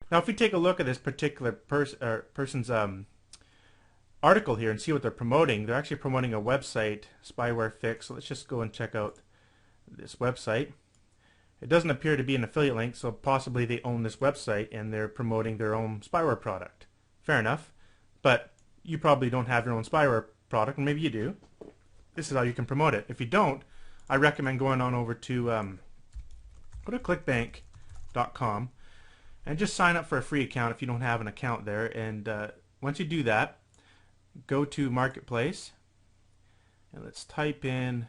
Now, if we take a look at this particular person's article here and see what they're promoting, they're actually promoting a website, Spyware Fix. So let's just go and check out this website. It doesn't appear to be an affiliate link, so possibly they own this website and they're promoting their own spyware product. Fair enough. But you probably don't have your own spyware product, and maybe you do. This is how you can promote it. If you don't, I recommend going on over to go to clickbank.com and just sign up for a free account if you don't have an account there. And once you do that, go to Marketplace and let's type in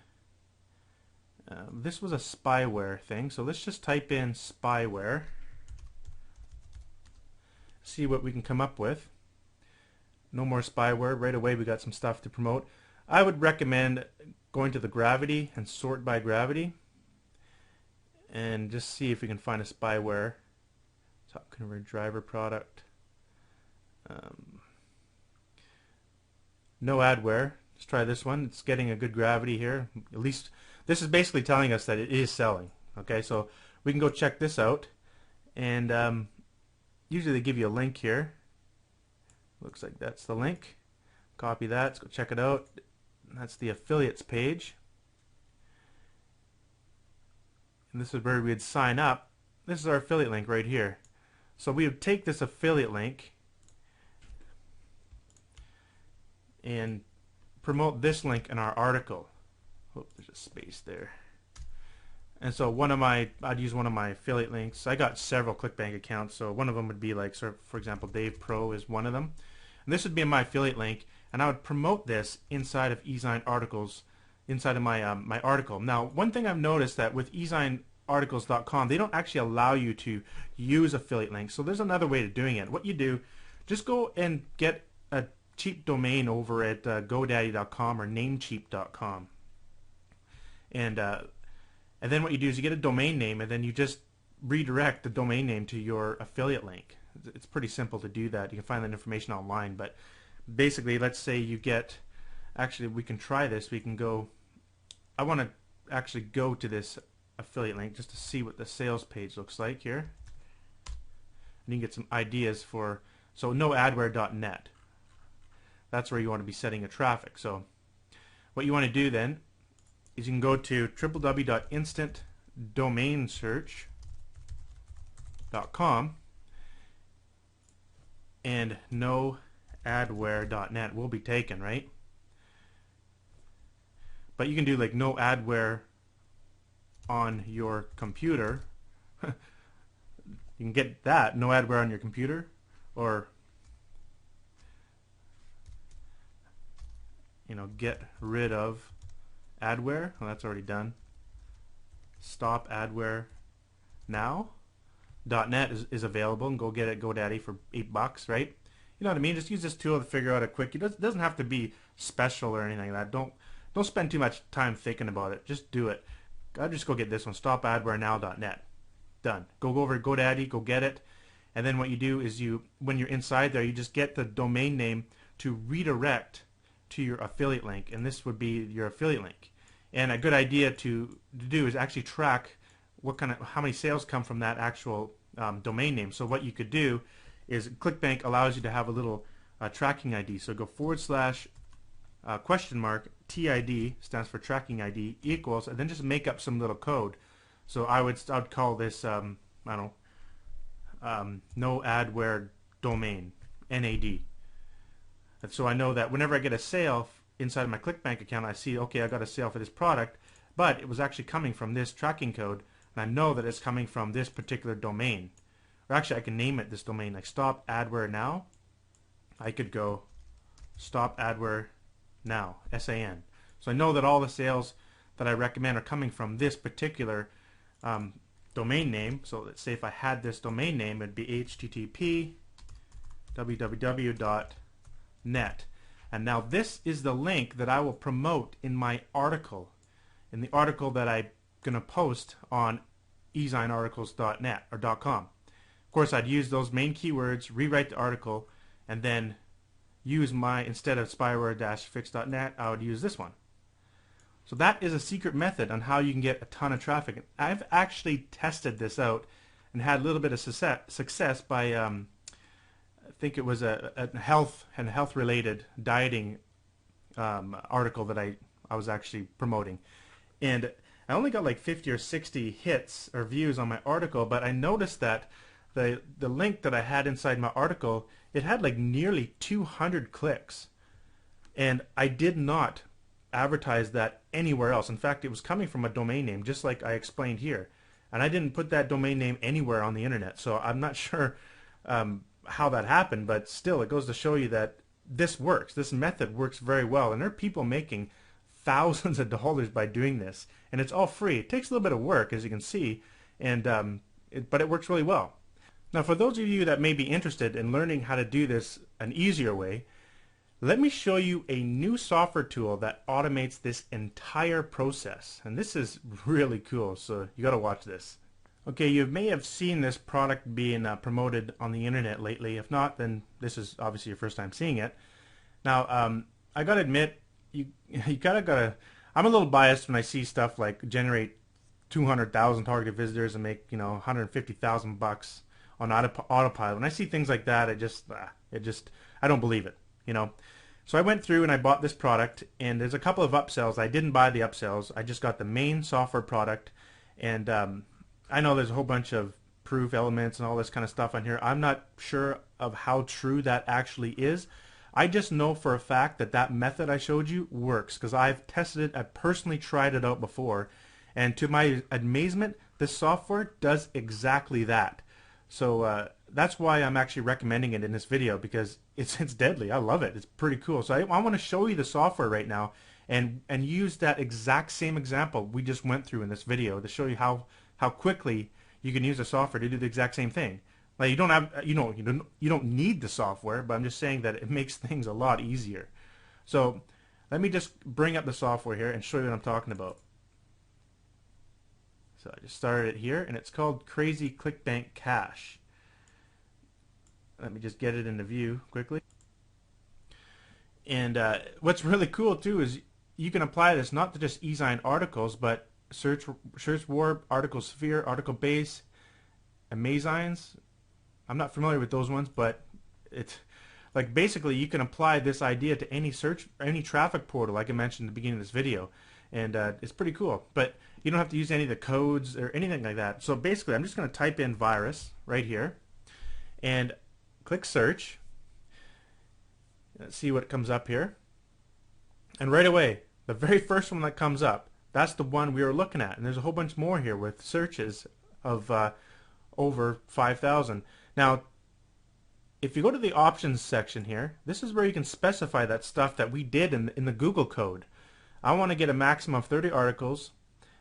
this was a spyware thing, so let's just type in spyware, see what we can come up with. No more spyware. Right away we got some stuff to promote. I would recommend going to the Gravity and sort by Gravity and just see if we can find a spyware. Top converter driver product. No adware. Let's try this one. It's getting a good gravity here. At least this is basically telling us that it is selling. Okay, so we can go check this out. And usually they give you a link here. Looks like that's the link. Copy that. Let's go check it out. That's the affiliates page. And this is where we'd sign up. This is our affiliate link right here. So we would take this affiliate link and promote this link in our article. Oh, there's a space there. And so I'd use one of my affiliate links. I got several ClickBank accounts, so one of them would be like, for example, Dave Pro is one of them. And this would be my affiliate link, and I would promote this inside of eZine articles, inside of my my article. Now, one thing I've noticed that with eZinearticles.com, they don't actually allow you to use affiliate links. So there's another way to doing it. What you do, just go and get a cheap domain over at GoDaddy.com or Namecheap.com, and then what you do is you get a domain name, and then you just redirect the domain name to your affiliate link. It's pretty simple to do that. You can find that information online, but basically, let's say you get, actually we can try this. We can go, I want to actually go to this affiliate link just to see what the sales page looks like here. And you can get some ideas for, so noadware.net. That's where you want to be setting your traffic. So what you want to do then is you can go to www.instantdomainsearch.com and noadware.net will be taken, right? But you can do like no adware on your computer. You can get that, no adware on your computer, or get rid of adware. Well, that's already done. Stop adware now. .net is available, and go get it GoDaddy for $8, right? You know what I mean? Just use this tool to figure out it quick. It doesn't have to be special or anything like that. Don't spend too much time thinking about it. Just do it. I'll just go get this one. Stop adware now.net. Done. Go over to GoDaddy, go get it, and then what you do is when you're inside there, you just get the domain name to redirect to your affiliate link, and this would be your affiliate link. And a good idea to do is actually track how many sales come from that actual domain name. So what you could do is ClickBank allows you to have a little tracking ID. So go / TID, stands for tracking ID, equals, and then just make up some little code. So I'd call this no adware domain, NAD. And so I know that whenever I get a sale inside of my ClickBank account, I see, okay, I got a sale for this product, but it was actually coming from this tracking code, and I know that it's coming from this particular domain. Or actually, I can name it this domain, like stop adware now. I could go stop adware now, SAN. So I know that all the sales that I recommend are coming from this particular domain name. So let's say if I had this domain name, it'd be http www.net. And now this is the link that I will promote in my article, in the article that I'm going to post on eZinearticles.net or .com. Of course, I'd use those main keywords, rewrite the article, and then use instead of spyware-fix.net, I would use this one. So that is a secret method on how you can get a ton of traffic. I've actually tested this out, and had a little bit of success by I think it was a health and health related dieting article that I was actually promoting, and I only got like 50 or 60 hits or views on my article, but I noticed that the link that I had inside my article, it had like nearly 200 clicks, and I did not advertise that anywhere else. In fact, it was coming from a domain name, just like I explained here, and I didn't put that domain name anywhere on the internet. So I'm not sure how that happened, but still, it goes to show you that this works. This method works very well, and there are people making thousands of dollars by doing this, and it's all free. It takes a little bit of work, as you can see, and but it works really well. Now, for those of you that may be interested in learning how to do this an easier way, let me show you a new software tool that automates this entire process, and this is really cool, so you got to watch this. Okay, you may have seen this product being promoted on the internet lately. If not, then this is obviously your first time seeing it. Now, I gotta admit, you gotta. I'm a little biased when I see stuff like generate 200,000 target visitors and make 150,000 bucks on autopilot. When I see things like that, I don't believe it. So I went through and I bought this product, and there's a couple of upsells. I didn't buy the upsells. I just got the main software product, and I know there's a whole bunch of proof elements and all this kind of stuff on here. I'm not sure of how true that actually is. I just know for a fact that that method I showed you works, because I've tested it. I've personally tried it out before, and to my amazement, this software does exactly that. So that's why I'm actually recommending it in this video, because it's deadly. I love it. It's pretty cool. So I want to show you the software right now and use that exact same example we just went through in this video to show you how quickly you can use the software to do the exact same thing. Like, you don't need the software, but I'm just saying that it makes things a lot easier. So let me just bring up the software here and show you what I'm talking about. So I just started it here, and it's called Crazy ClickBank Cash. Let me just get it into view quickly. And what's really cool too is you can apply this not to just eZine articles, but Search Warp, Article Sphere, Article Base, Amazines. I'm not familiar with those ones, but it's like basically you can apply this idea to any search, any traffic portal, like I mentioned at the beginning of this video, and it's pretty cool. But you don't have to use any of the codes or anything like that. So basically, I'm just going to type in virus right here, and click search. Let's see what comes up here. And right away, the very first one that comes up, that's the one we were looking at. And there's a whole bunch more here with searches of over 5,000. Now, if you go to the options section here, this is where you can specify that stuff that we did in the Google code. I want to get a maximum of 30 articles.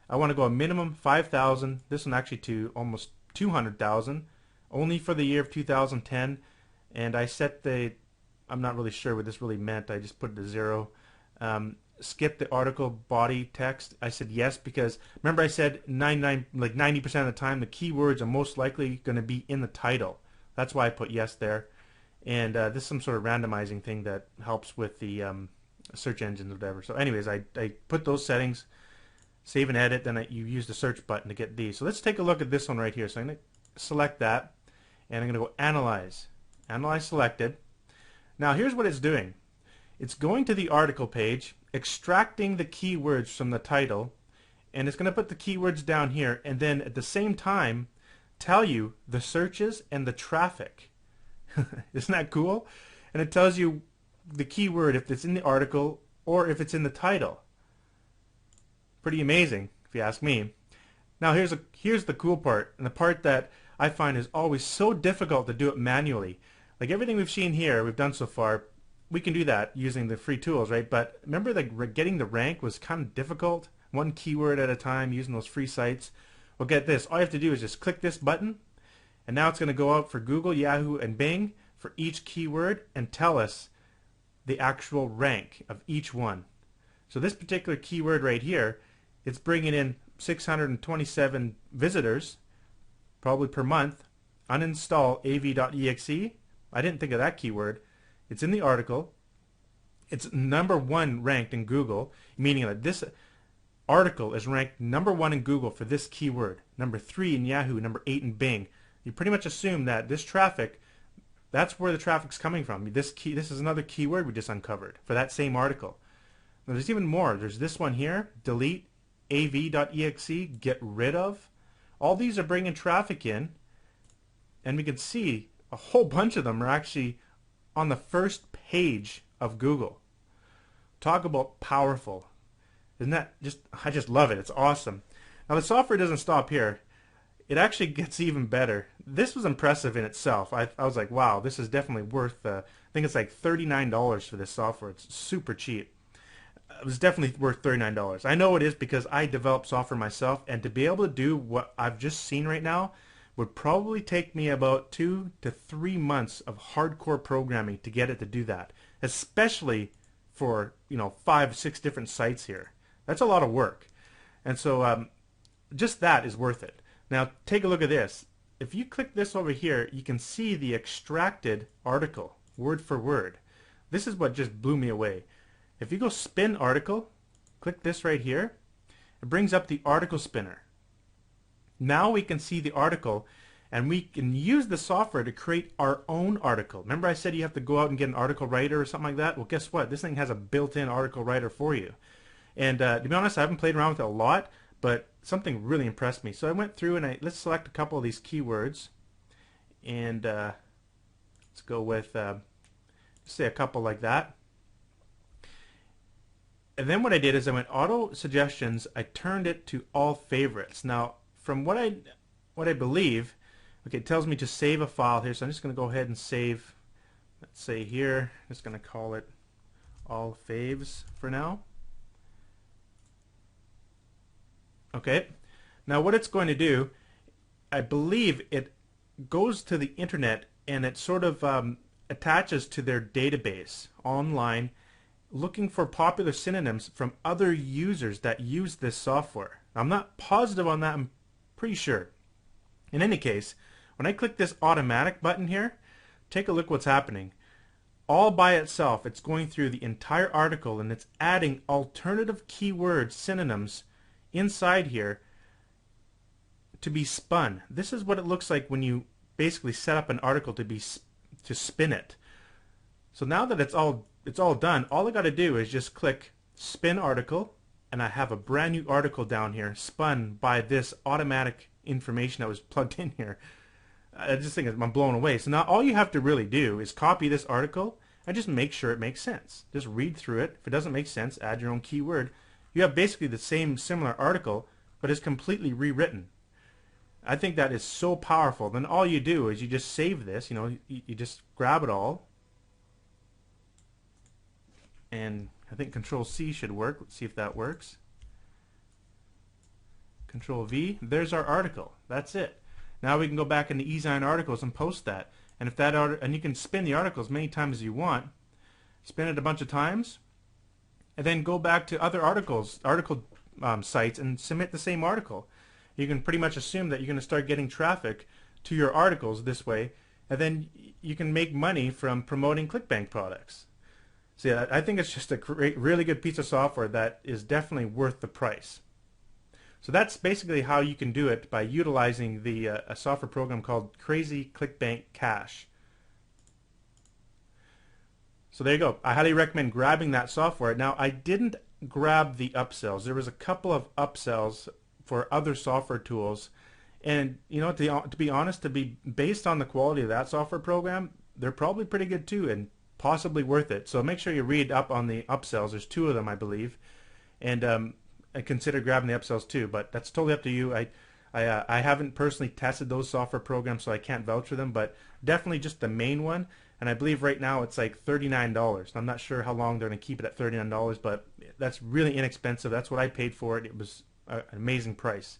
I want to go a minimum 5,000. This one actually to almost 200,000, only for the year of 2010. And I set I'm not really sure what this really meant. I just put it to 0. Skip the article body text. I said yes because remember I said 90% of the time the keywords are most likely going to be in the title. That's why I put yes there. And this is some sort of randomizing thing that helps with the search engines or whatever. So anyways, I put those settings, save and edit, then you use the search button to get these. So let's take a look at this one right here. So I'm going to select that, and I'm going to go analyze. Analyze selected. Now here's what it's doing. It's going to the article page, extracting the keywords from the title, and it's going to put the keywords down here, and then at the same time tell you the searches and the traffic. Isn't that cool? And it tells you the keyword if it's in the article or if it's in the title. Pretty amazing, if you ask me. Now here's the cool part, and the part that I find is always so difficult to do it manually. Like everything we've seen here, we've done so far, we can do that using the free tools, right? But remember that getting the rank was kind of difficult, one keyword at a time using those free sites. Well, get this, all you have to do is just click this button, and now it's going to go out for Google, Yahoo, and Bing for each keyword and tell us the actual rank of each one. So this particular keyword right here, it's bringing in 627 visitors, probably per month. Uninstall av.exe. I didn't think of that keyword. It's in the article. It's #1 ranked in Google, meaning that this article is ranked #1 in Google for this keyword, #3 in Yahoo, #8 in Bing. You pretty much assume that this traffic, that's where the traffic's coming from. This is another keyword we just uncovered for that same article. Now, there's even more. There's this one here, delete av.exe, get rid of. All these are bringing traffic in, and we can see a whole bunch of them are actually on the first page of Google. Talk about powerful. Isn't that just, I just love it. It's awesome. Now the software doesn't stop here. It actually gets even better. This was impressive in itself. I was like, wow, this is definitely worth, I think it's like $39 for this software. It's super cheap. It was definitely worth $39. I know it is because I develop software myself, and to be able to do what I've just seen right now would probably take me about 2 to 3 months of hardcore programming to get it to do that, especially for 5, 6 different sites here. That's a lot of work, and so just that is worth it. Now take a look at this. If you click this over here, you can see the extracted article word for word. This is what just blew me away. If you go spin article, click this right here, it brings up the article spinner. Now we can see the article, and we can use the software to create our own article. Remember I said you have to go out and get an article writer or something like that? Well, guess what? This thing has a built-in article writer for you. And to be honest, I haven't played around with it a lot, but something really impressed me. So I went through and let's select a couple of these keywords, and let's go with say a couple like that. And then what I did is I went auto suggestions. I turned it to all favorites. Now, from what I believe, okay, it tells me to save a file here. So I'm just going to go ahead and save. Let's say here, I'm just going to call it all faves for now. Okay. Now what it's going to do, I believe it goes to the internet and it sort of attaches to their database online, looking for popular synonyms from other users that use this software. I'm not positive on that. I'm pretty sure. In any case, when I click this automatic button here, take a look what's happening. All by itself, it's going through the entire article and it's adding alternative keywords, synonyms inside here to be spun. This is what it looks like when you basically set up an article to spin it. So now that it's all done, all I got to do is just click spin article, and I have a brand new article down here spun by this automatic information that was plugged in here. I just think I'm blown away. So now all you have to really do is copy this article and just make sure it makes sense. Just read through it. If it doesn't make sense, add your own keyword. You have basically the same similar article, but it's completely rewritten. I think that is so powerful. Then all you do is you just save this. You just grab it all, and I think Control C should work. Let's see if that works. Control V. There's our article. That's it. Now we can go back into Ezine articles and post that. And if that and you can spin the article as many times as you want. Spin it a bunch of times, and then go back to other article sites and submit the same article. You can pretty much assume that you're going to start getting traffic to your articles this way, and then you can make money from promoting ClickBank products. So yeah, I think it's just a really good piece of software that is definitely worth the price. So that's basically how you can do it by utilizing the a software program called Crazy ClickBank Cash. So there you go. I highly recommend grabbing that software. Now I didn't grab the upsells. There was a couple of upsells for other software tools, and to be honest, to be based on the quality of that software program, they're probably pretty good too and possibly worth it. So make sure you read up on the upsells. There's 2 of them, I believe, and consider grabbing the upsells too. But that's totally up to you. I haven't personally tested those software programs, so I can't vouch for them. But definitely just the main one. And I believe right now it's like $39. I'm not sure how long they're going to keep it at $39, but that's really inexpensive. That's what I paid for it. It was an amazing price.